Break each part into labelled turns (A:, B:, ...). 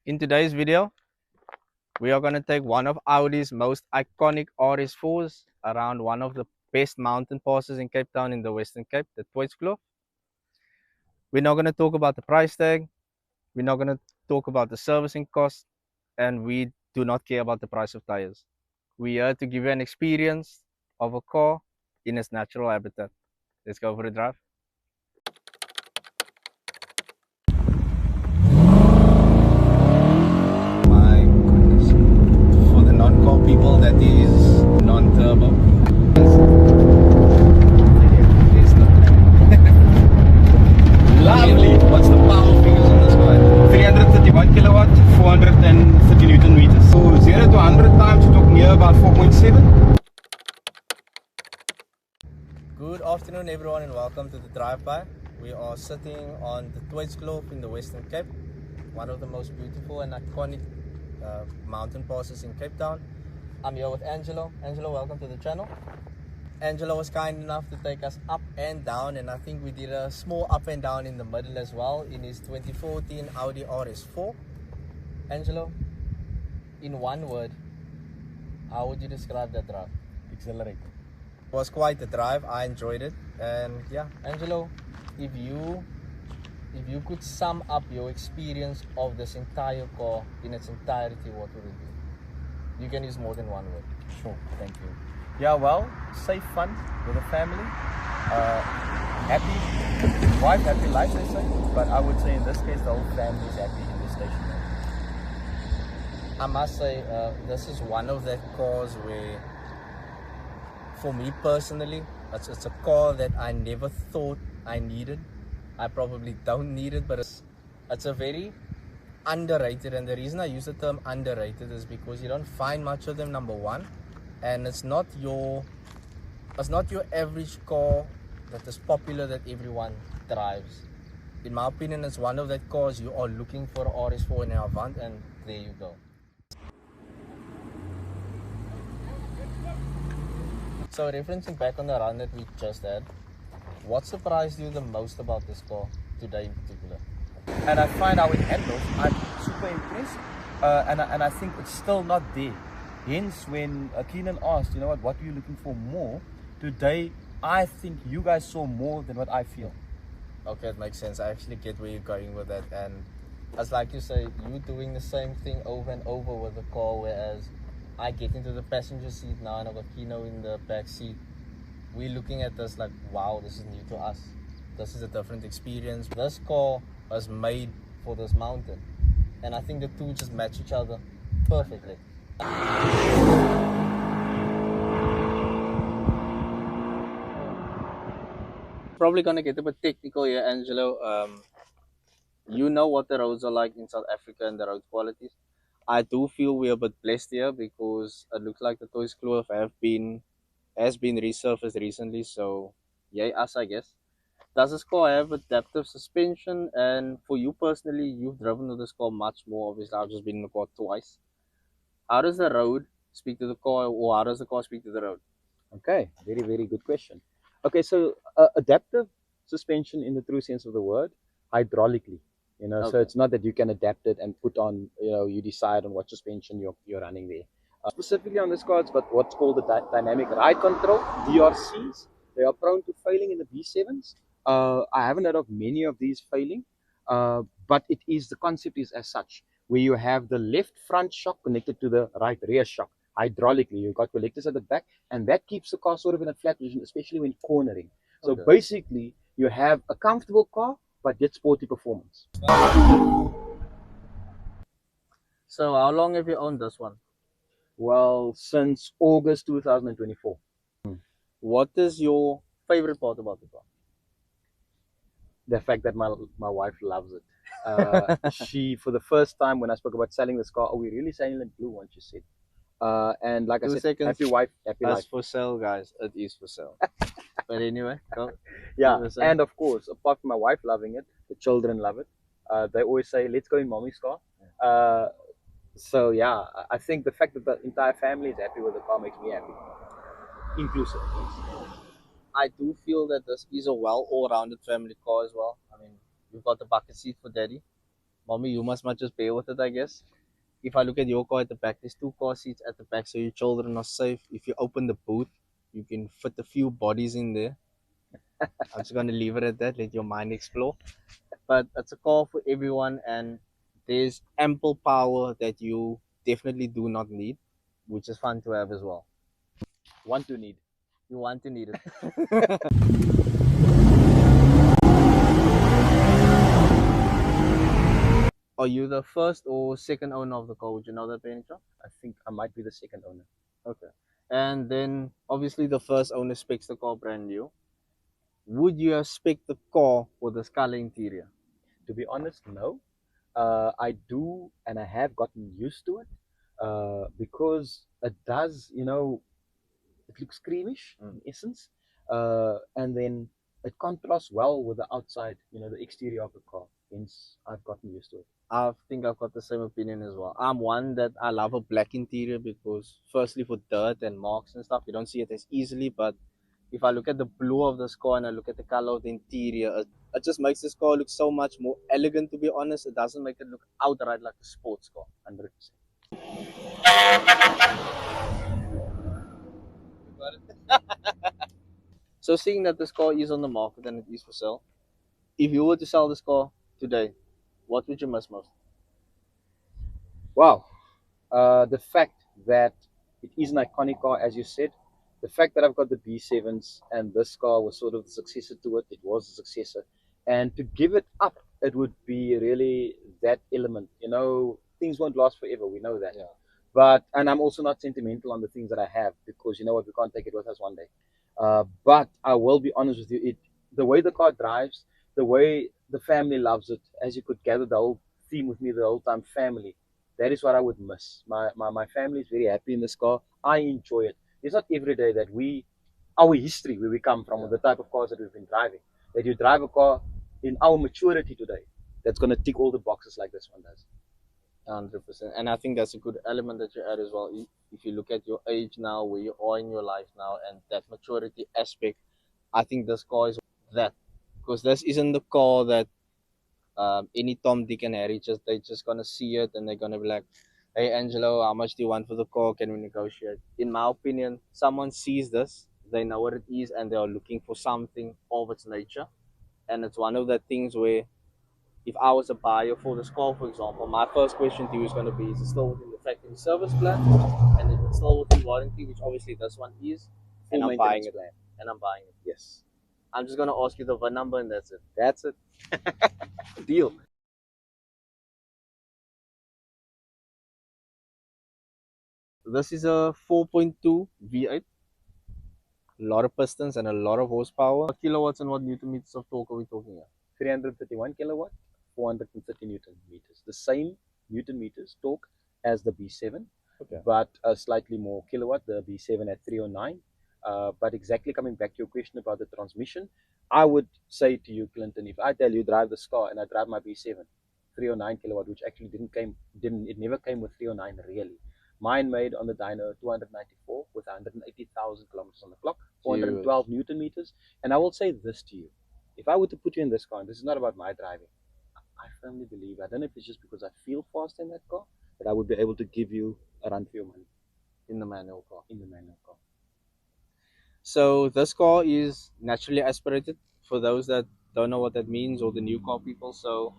A: In today's video, we are going to take one of Audi's most iconic RS4s around one of the best mountain passes in Cape Town in the Western Cape, the Toitskloof. We're not going to talk about the price tag, we're not going to talk about the servicing cost, and we do not care about the price of tires. We are here to give you an experience of a car in its natural habitat. Let's go for a drive. My goodness. For the non-car people, that is non-turbo. Lovely! What's the power figures on this guy?
B: 331 kilowatt, 430 newton meters. So 0 to 100 times, you're talking here about 4.7.
A: Good afternoon everyone and welcome to the drive-by. We are sitting on the Toitskloof in the Western Cape, one of the most beautiful and iconic mountain passes in Cape Town. I'm here with Angelo. Angelo, welcome to the channel. Angelo was kind enough to take us up and down, and I think we did a small up and down in the middle as well in his 2014 Audi RS4. Angelo, in one word, how would you describe that drive?
B: Accelerated.
A: It was quite a drive. I enjoyed it, and yeah, Angelo, if you could sum up your experience of this entire car in its entirety, what would it be? You can use more than one word.
B: Sure, thank you. Yeah, well, safe fun with the family. Happy wife, happy life, they say. But I would say in this case, the whole family is happy in this station.
A: I must say, this is one of the cars where, for me personally, it's a car that I never thought I needed. I probably don't need it, but it's a very underrated, and the reason I use the term underrated is because you don't find much of them, number one, and it's not your average car that is popular that everyone drives. In my opinion, it's one of that cars you are looking for an RS4 and an Avant, and there you go. So referencing back on the run that we just had, what surprised you the most about this car today in particular?
B: And I find how it handles, I'm super impressed. And I think it's still not there. Hence, when Keenan asked, you know what are you looking for more? Today, I think you guys saw more than what I feel.
A: Okay, it makes sense. I actually get where you're going with that. And as like you say, you doing the same thing over and over with the car, whereas I get into the passenger seat now and I've got Kino in the back seat. We're looking at this like, wow, this is new to us. This is a different experience. This car was made for this mountain. And I think the two just match each other perfectly. Probably gonna get a bit technical here, Angelo. You know what the roads are like in South Africa and the road qualities. I do feel we're a bit blessed here because it looks like the Toitskloof has been resurfaced recently, so yay us, I guess. Does this car have adaptive suspension? And for you personally, you've driven with this car much more. Obviously, I've just been in the car twice. How does the road speak to the car, or how does the car speak to the road?
B: Okay, very, very good question. Okay, so adaptive suspension in the true sense of the word, hydraulically. So
A: Okay.
B: it's not that you can adapt it and put on, you decide on what suspension you're running there. Specifically on this car, it's got what's called the dynamic ride control, DRCs. They are prone to failing in the B7s. I haven't heard of many of these failing, but the concept is as such, where you have the left front shock connected to the right rear shock. Hydraulically, you've got collectors at the back, and that keeps the car sort of in a flat position, especially when cornering. So
A: Okay.
B: basically, you have a comfortable car, but yet sporty performance.
A: So how long have you owned this one?
B: Well, since August 2024.
A: What is your favorite part about the car?
B: The fact that my wife loves it. She, for the first time when I spoke about selling this car, we really selling it blue one, she said. And like I said, happy wife, happy life.
A: As for sale, guys, it is for sale. But anyway, go.
B: Yeah, and of course, apart from my wife loving it, the children love it. They always say, let's go in mommy's car. So yeah, I think the fact that the entire family is happy with the car makes me happy. Inclusive.
A: I do feel that this is a well all-rounded family car as well. I mean, you've got the bucket seat for daddy. Mommy, you must just bear with it, I guess. If I look at your car at the back, there's 2 car seats at the back, so your children are safe. If you open the boot, you can fit a few bodies in there. I'm just gonna leave it at that. Let your mind explore. But it's a car for everyone, and there's ample power that you definitely do not need, which is fun to have as well.
B: Want to need.
A: You want to need it. Are you the first or second owner of the car? Would you know that, by any chance?
B: I think I might be the second owner.
A: Okay. And then obviously the first owner specs the car brand new. Would you have spec the car for this color interior?
B: To be honest, no. I do, and I have gotten used to it because it does, it looks creamish in essence, and then it contrasts well with the outside, the exterior of the car. Hence, I've gotten used to it.
A: I think I've got the same opinion as well. I'm one that I love a black interior because firstly for dirt and marks and stuff, you don't see it as easily, but if I look at the blue of this car and I look at the color of the interior, it just makes this car look so much more elegant, to be honest. It doesn't make it look outright like a sports car.
B: 100%.
A: So seeing that this car is on the market and it is for sale, if you were to sell this car today, what would you miss most?
B: Wow. The fact that it is an iconic car, as you said, the fact that I've got the B7s and this car was sort of the successor to it, it was the successor. And to give it up, it would be really that element. Things won't last forever, we know that.
A: Yeah.
B: And I'm also not sentimental on the things that I have because you know what, we can't take it with us one day. But I will be honest with you, the way the car drives, the way the family loves it, as you could gather the whole theme with me the whole time, family. That is what I would miss. My family is very happy in this car. I enjoy it. It's not every day that our history, where we come from, the type of cars that we've been driving, that you drive a car in our maturity today, that's going to tick all the boxes like this one does.
A: 100%. And I think that's a good element that you add as well. If you look at your age now, where you are in your life now, and that maturity aspect, I think this car is that. Because this isn't the car that any Tom, Dick, and Harry they're just gonna see it and they're gonna be like, "Hey, Angelo, how much do you want for the car? Can we negotiate?" In my opinion, someone sees this, they know what it is, and they are looking for something of its nature. And it's one of the things where, if I was a buyer for this car, for example, my first question to you is going to be: is it still within the factory service plan? And if it's still within warranty, which obviously this one is, and I'm buying it.
B: Plan.
A: And I'm buying it.
B: Yes.
A: I'm just going to ask you the VIN number, and that's it.
B: That's it.
A: Deal. This is a 4.2 V8. A lot of pistons and a lot of horsepower. What kilowatts and what newton meters of torque are we talking here?
B: 331 kilowatt, 430 newton meters. The same newton meters torque as the B7,
A: Okay.
B: but slightly more kilowatt, the B7 at 309. But exactly coming back to your question about the transmission, I would say to you, Clinton, if I tell you drive this car and I drive my B7, 309 kilowatt, which actually it never came with 309 really. Mine made on the dyno 294 with 180,000 kilometers on the clock, 412 newton meters. And I will say this to you: if I were to put you in this car, and this is not about my driving, I firmly believe, I don't know if it's just because I feel fast in that car, that I would be able to give you a run for your money
A: In the manual car.
B: in the manual car.
A: So this car is naturally aspirated, for those that don't know what that means, or the new car people. So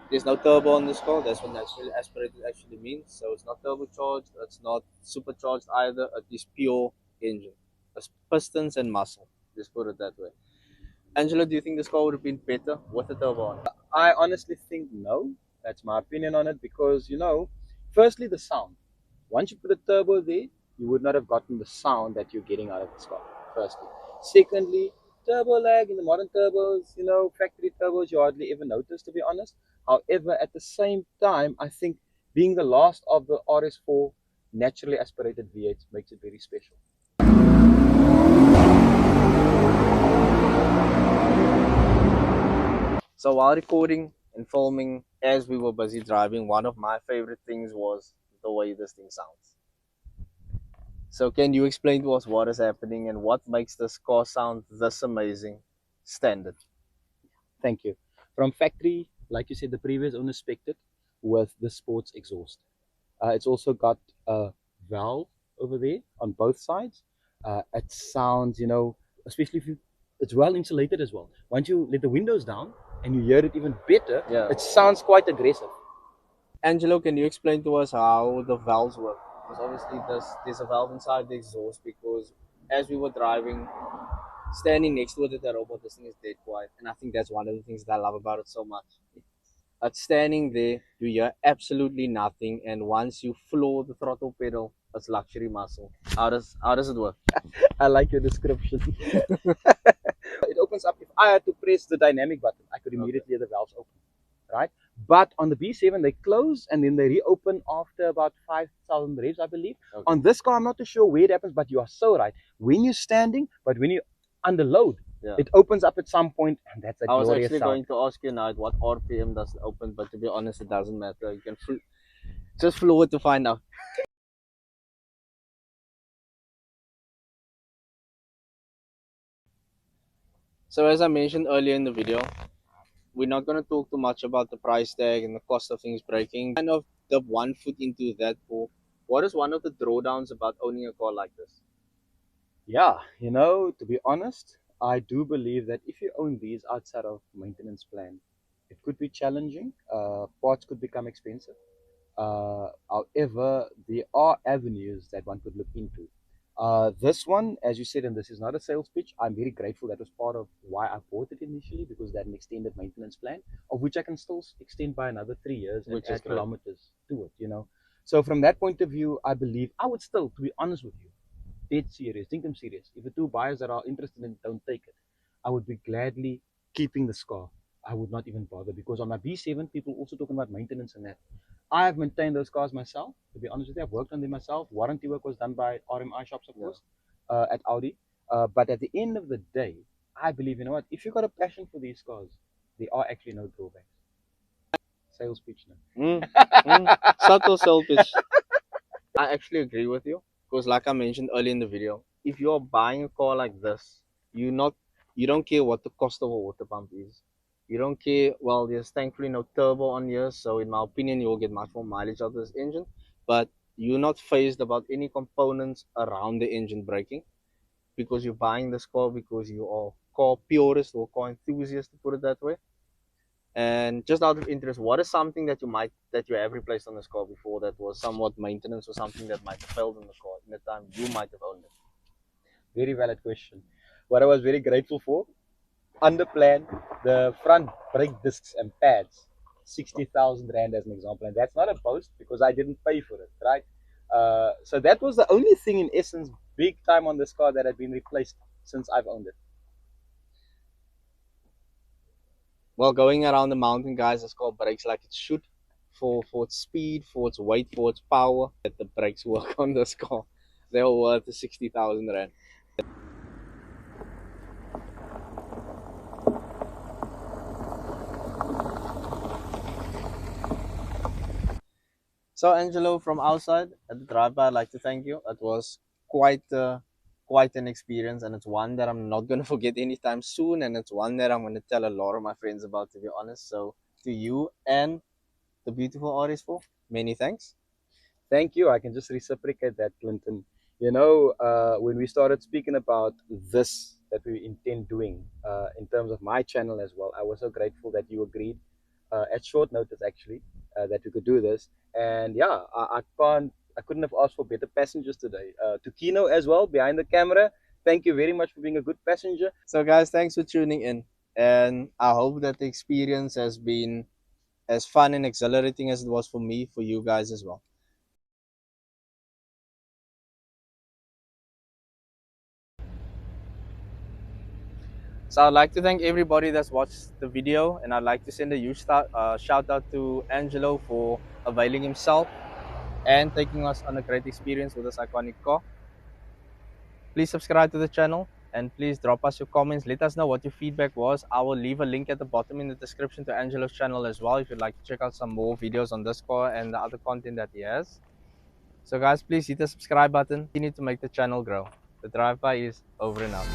A: there's no turbo on this car. That's what naturally aspirated actually means. So it's not turbocharged, it's not supercharged either. It is pure engine. It's pistons and muscle. Just put it that way. Angela, do you think this car would have been better with a turbo on?
B: I honestly think no. That's my opinion on it because, firstly, the sound. Once you put a turbo there, you would not have gotten the sound that you're getting out of this car, firstly. Secondly, turbo lag in the modern turbos, factory turbos, you hardly ever notice, to be honest. However, at the same time, I think being the last of the RS4 naturally aspirated V8 makes it very special.
A: So while recording and filming, as we were busy driving, one of my favorite things was the way this thing sounds. So can you explain to us what is happening and what makes this car sound this amazing standard?
B: Thank you. From factory, like you said, the previous owner spec'd it with the sports exhaust. It's also got a valve over there on both sides. It sounds, especially if it's well insulated as well. Once you let the windows down and you hear it even better,
A: Yeah.
B: it sounds quite aggressive.
A: Angelo, can you explain to us how the valves work? Because obviously there's a valve inside the exhaust, because as we were driving, standing next to it at the robot, this thing is dead quiet. And I think that's one of the things that I love about it so much. At standing there, you hear absolutely nothing, and once you floor the throttle pedal, it's luxury muscle. How does it work?
B: I like your description. It opens up. If I had to press the dynamic button, I could immediately hear the valves open, right? But on the B7, they close and then they reopen after about 5,000 revs, I believe.
A: Okay.
B: On this car, I'm not too sure where it happens, but you are so right. When you're standing, but when you're under load, it opens up at some point, and that's a glorious sound.
A: I was actually going to ask you now at what RPM does it open, but to be honest, it doesn't matter. You can just floor it to find out. So as I mentioned earlier in the video, we're not going to talk too much about the price tag and the cost of things breaking. Kind of the one foot into that pool. What is one of the drawdowns about owning a car like this?
B: Yeah, to be honest, I do believe that if you own these outside of maintenance plan, it could be challenging. Parts could become expensive. However, there are avenues that one could look into. This one, as you said, and this is not a sales pitch, I'm very grateful that was part of why I bought it initially, because that an extended maintenance plan, of which I can still extend by another 3 years and add kilometers to it, So from that point of view, I believe I would still, to be honest with you, dead serious, think I'm serious. If the two buyers that are interested in it don't take it, I would be gladly keeping the car. I would not even bother, because on my B7, people also talking about maintenance and that. I have maintained those cars myself, to be honest with you. I've worked on them myself. Warranty work was done by RMI shops, of course, at Audi. But at the end of the day, I believe, if you've got a passion for these cars, there are actually no drawbacks. Sales pitch now.
A: Subtle sales pitch. I actually agree with you, because like I mentioned earlier in the video, if you're buying a car like this, you don't care what the cost of a water pump is. You don't care. Well, there's thankfully no turbo on here, so in my opinion, you'll get much more mileage out of this engine. But you're not fazed about any components around the engine breaking, because you're buying this car because you are car purist or car enthusiast, to put it that way. And just out of interest, what is something that you have replaced on this car before that was somewhat maintenance, or something that might have failed in the car in the time you might have owned it?
B: Very valid question. What I was very grateful for, under plan, the front brake discs and pads, 60,000 Rand as an example. And that's not a boast, because I didn't pay for it, right? So that was the only thing in essence, big time on this car, that had been replaced since I've owned it.
A: Well, going around the mountain, guys, this car brakes like it should, for its speed, for its weight, for its power. That the brakes work on this car, they're worth the 60,000 Rand. So Angelo, from outside at the drive-by, I'd like to thank you. It was quite an experience, and it's one that I'm not going to forget anytime soon, and it's one that I'm going to tell a lot of my friends about, to be honest. So to you and the beautiful RS4, many thanks.
B: Thank you. I can just reciprocate that, Clinton. When we started speaking about this that we intend doing in terms of my channel as well, I was so grateful that you agreed at short notice, actually, that we could do this. And yeah, I couldn't have asked for better passengers today. To Kino as well, behind the camera, thank you very much for being a good passenger.
A: So guys, thanks for tuning in, and I hope that the experience has been as fun and exhilarating as it was for me, for you guys as well. So I'd like to thank everybody that's watched the video, and I'd like to send a huge shout out to Angelo for availing himself and taking us on a great experience with this iconic car. Please subscribe to the channel, and please drop us your comments. Let us know what your feedback was. I will leave a link at the bottom in the description to Angelo's channel as well, if you'd like to check out some more videos on this car and the other content that he has. So guys, please hit the subscribe button. Continue to make the channel grow. The drive-by is over and out.